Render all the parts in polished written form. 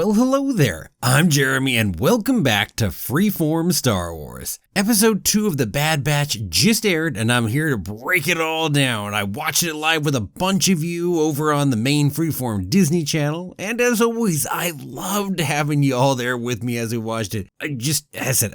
Well, hello there. I'm Jeremy and welcome back to Freeform Star Wars. Episode 2 of The Bad Batch just aired and I'm here to break it all down. I watched it live with a bunch of you over on the main Freeform Disney channel, and as always, I loved having you all there with me as we watched it. I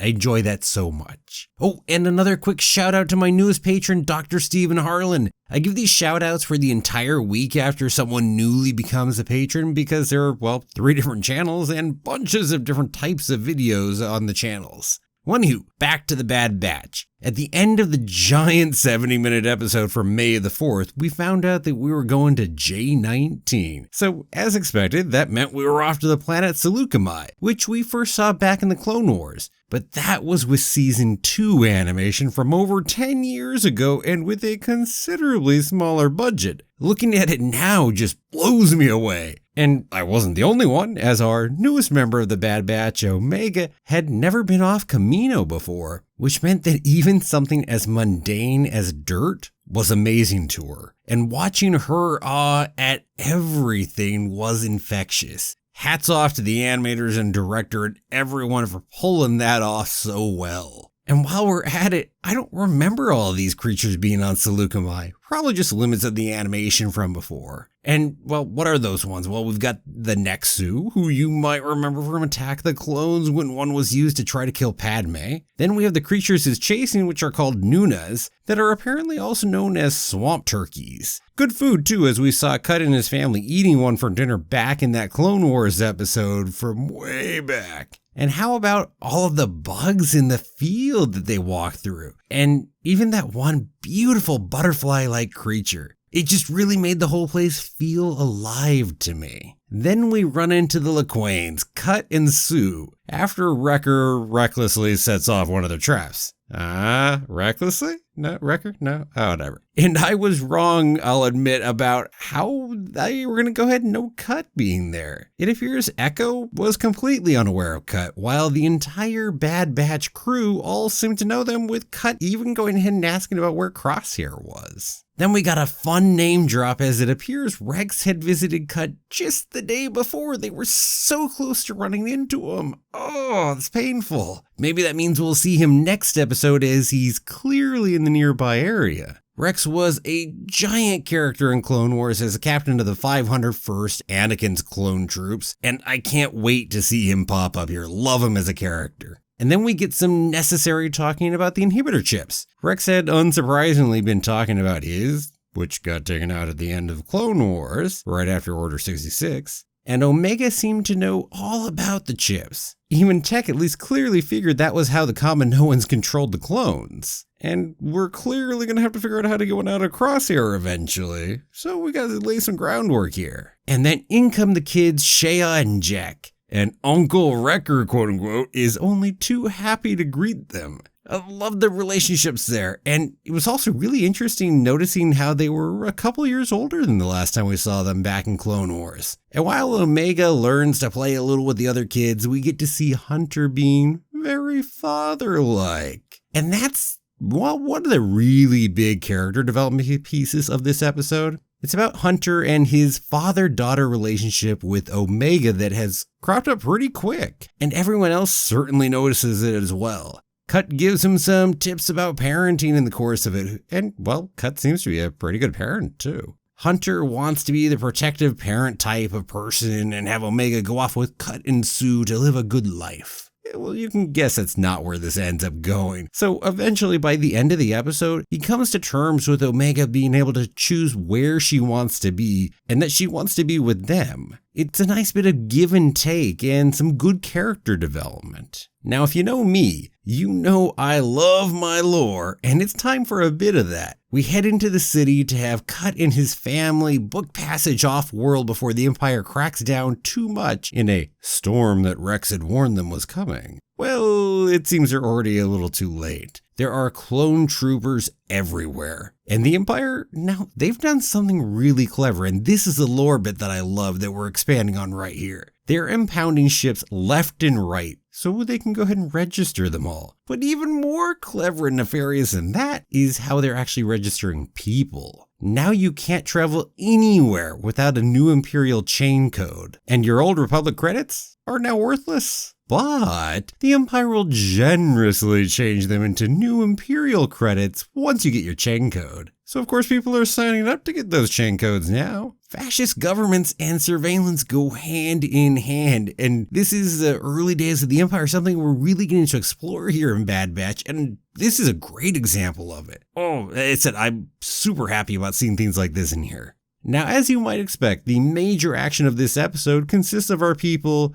enjoy that so much. Oh, and another quick shout out to my newest patron, Dr. Stephen Harlan. I give these shout outs for the entire week after someone newly becomes a patron because there are, 3 different channels and bunches of different types of videos on the channels. Anywho, back to The Bad Batch. At the end of the giant 70-minute episode from May the 4th, we found out that we were going to J19. So, as expected, that meant we were off to the planet Saleucami, which we first saw back in the Clone Wars. But that was with Season 2 animation from over 10 years ago and with a considerably smaller budget. Looking at it now just blows me away. And I wasn't the only one, as our newest member of the Bad Batch, Omega, had never been off Kamino before, which meant that even something as mundane as dirt was amazing to her. And watching her awe at everything was infectious. Hats off to the animators and director and everyone for pulling that off so well. And while we're at it, I don't remember all of these creatures being on Saleucami. Probably just limits of the animation from before. And, what are those ones? Well, we've got the Nexu, who you might remember from Attack the Clones when one was used to try to kill Padme. Then we have the creatures he's chasing, which are called Nunas, that are apparently also known as swamp turkeys. Good food, too, as we saw Cut and his family eating one for dinner back in that Clone Wars episode from way back. And how about all of the bugs in the field that they walk through? And even that one beautiful butterfly-like creature. It just really made the whole place feel alive to me. Then we run into the Lawquanes, Cut and Sue, after Wrecker recklessly sets off one of their traps. Recklessly? No, Wrecker? No? Oh, whatever. And I was wrong, I'll admit, about how they were going to go ahead and no Cut being there. It appears Echo was completely unaware of Cut, while the entire Bad Batch crew all seemed to know them, with Cut even going ahead and asking about where Crosshair was. Then we got a fun name drop as it appears Rex had visited Cut just the day before. They were so close to running into him. Oh, it's painful. Maybe that means we'll see him next episode as he's clearly in the nearby area. Rex was a giant character in Clone Wars as a captain of the 501st Anakin's clone troops, and I can't wait to see him pop up here. Love him as a character. And then we get some necessary talking about the inhibitor chips. Rex had unsurprisingly been talking about his, which got taken out at the end of Clone Wars, right after Order 66. And Omega seemed to know all about the chips. Even Tech at least clearly figured that was how the Kaminoans controlled the clones. And we're clearly going to have to figure out how to get one out of Crosshair eventually. So we got to lay some groundwork here. And then in come the kids, Shea and Jack. And Uncle Wrecker, quote unquote, is only too happy to greet them. I love the relationships there. And it was also really interesting noticing how they were a couple years older than the last time we saw them back in Clone Wars. And while Omega learns to play a little with the other kids, we get to see Hunter being very father-like. And that's, one of the really big character development pieces of this episode. It's about Hunter and his father-daughter relationship with Omega that has cropped up pretty quick, and everyone else certainly notices it as well. Cut gives him some tips about parenting in the course of it, and, Cut seems to be a pretty good parent, too. Hunter wants to be the protective parent type of person and have Omega go off with Cut and Sue to live a good life. Well, you can guess that's not where this ends up going. So eventually, by the end of the episode, he comes to terms with Omega being able to choose where she wants to be and that she wants to be with them. It's a nice bit of give and take and some good character development. Now, if you know me, you know I love my lore, and it's time for a bit of that. We head into the city to have Cut and his family book passage off-world before the Empire cracks down too much in a storm that Rex had warned them was coming. Well, it seems they're already a little too late. There are clone troopers everywhere. And the Empire, now, they've done something really clever, and this is the lore bit that I love that we're expanding on right here. They're impounding ships left and right, so they can go ahead and register them all. But even more clever and nefarious than that is how they're actually registering people. Now you can't travel anywhere without a new Imperial chain code, and your old Republic credits are now worthless. But the Empire will generously change them into new Imperial credits once you get your chain code. So of course people are signing up to get those chain codes now. Fascist governments and surveillance go hand in hand, and this is the early days of the Empire, something we're really getting to explore here in Bad Batch, and this is a great example of it. I'm super happy about seeing things like this in here. Now, as you might expect, the major action of this episode consists of our people,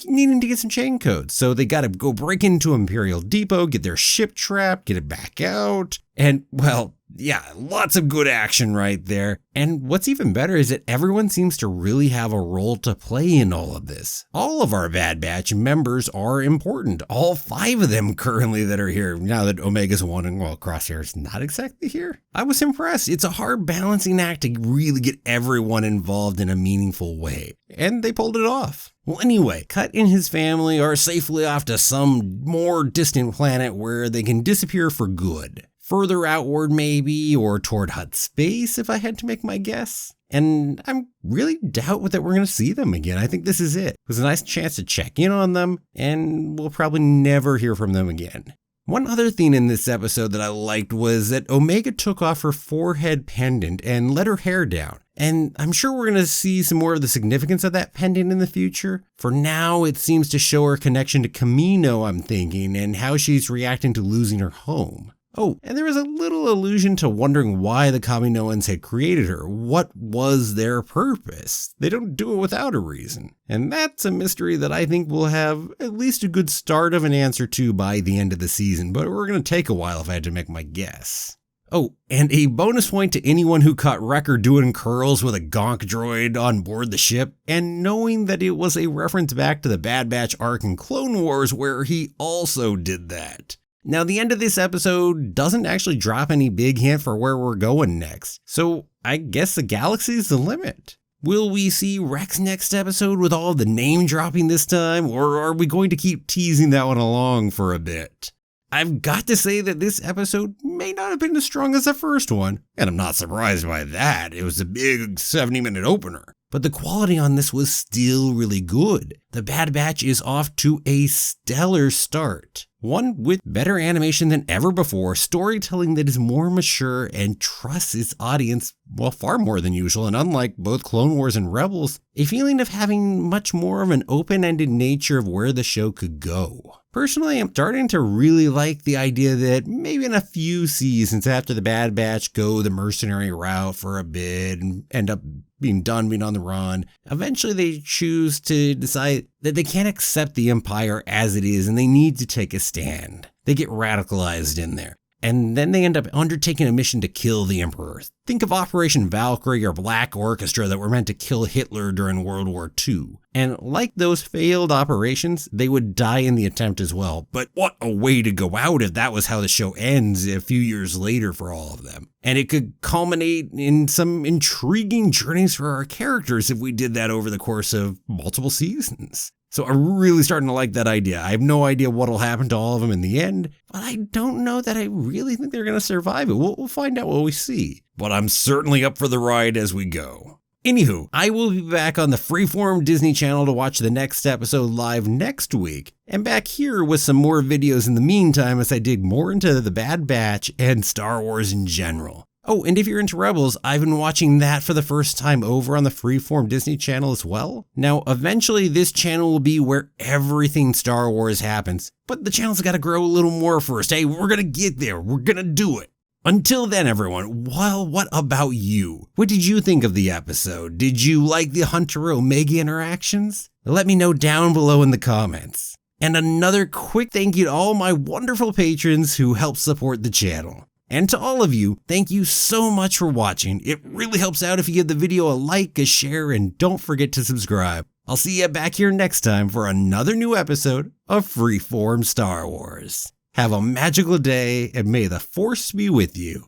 needing to get some chain codes. So they gotta go break into Imperial Depot, get their ship trapped, get it back out, and, lots of good action right there. And what's even better is that everyone seems to really have a role to play in all of this. All of our Bad Batch members are important. All 5 of them currently that are here, now that Omega's one and Crosshair's not exactly here. I was impressed. It's a hard balancing act to really get everyone involved in a meaningful way. And they pulled it off. Well, anyway, Cut and his family are safely off to some more distant planet where they can disappear for good. Further outward maybe, or toward Hutt space if I had to make my guess. And I'm really doubt that we're going to see them again. I think this is it. It was a nice chance to check in on them, and we'll probably never hear from them again. One other thing in this episode that I liked was that Omega took off her forehead pendant and let her hair down. And I'm sure we're going to see some more of the significance of that pendant in the future. For now, it seems to show her connection to Kamino, I'm thinking, and how she's reacting to losing her home. Oh, and there was a little allusion to wondering why the Kaminoans had created her. What was their purpose? They don't do it without a reason. And that's a mystery that I think we'll have at least a good start of an answer to by the end of the season, but we're going to take a while if I had to make my guess. Oh, and a bonus point to anyone who caught Wrecker doing curls with a gonk droid on board the ship, and knowing that it was a reference back to the Bad Batch arc in Clone Wars where he also did that. Now, the end of this episode doesn't actually drop any big hint for where we're going next, so I guess the galaxy's the limit. Will we see Rex next episode with all the name dropping this time, or are we going to keep teasing that one along for a bit? I've got to say that this episode may not have been as strong as the first one, and I'm not surprised by that. It was a big 70-minute opener. But the quality on this was still really good. The Bad Batch is off to a stellar start. One with better animation than ever before, storytelling that is more mature and trusts its audience, far more than usual, and unlike both Clone Wars and Rebels, a feeling of having much more of an open-ended nature of where the show could go. Personally, I'm starting to really like the idea that maybe in a few seasons after the Bad Batch go the mercenary route for a bit and end up being on the run, eventually they choose to decide that they can't accept the Empire as it is and they need to take a stand. They get radicalized in there. And then they end up undertaking a mission to kill the Emperor. Think of Operation Valkyrie or Black Orchestra that were meant to kill Hitler during World War II. And like those failed operations, they would die in the attempt as well. But what a way to go out if that was how the show ends a few years later for all of them. And it could culminate in some intriguing journeys for our characters if we did that over the course of multiple seasons. So I'm really starting to like that idea. I have no idea what'll happen to all of them in the end, but I don't know that I really think they're going to survive it. We'll find out what we see. But I'm certainly up for the ride as we go. Anywho, I will be back on the Freeform Disney Channel to watch the next episode live next week, and back here with some more videos in the meantime as I dig more into the Bad Batch and Star Wars in general. Oh, and if you're into Rebels, I've been watching that for the first time over on the Freeform Disney Channel as well. Now, eventually this channel will be where everything Star Wars happens, but the channel's got to grow a little more first. Hey, we're going to get there. We're going to do it. Until then, everyone, what about you? What did you think of the episode? Did you like the Hunter-Omega interactions? Let me know down below in the comments. And another quick thank you to all my wonderful patrons who help support the channel. And to all of you, thank you so much for watching. It really helps out if you give the video a like, a share, and don't forget to subscribe. I'll see you back here next time for another new episode of Freeform Star Wars. Have a magical day, and may the Force be with you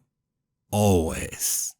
always.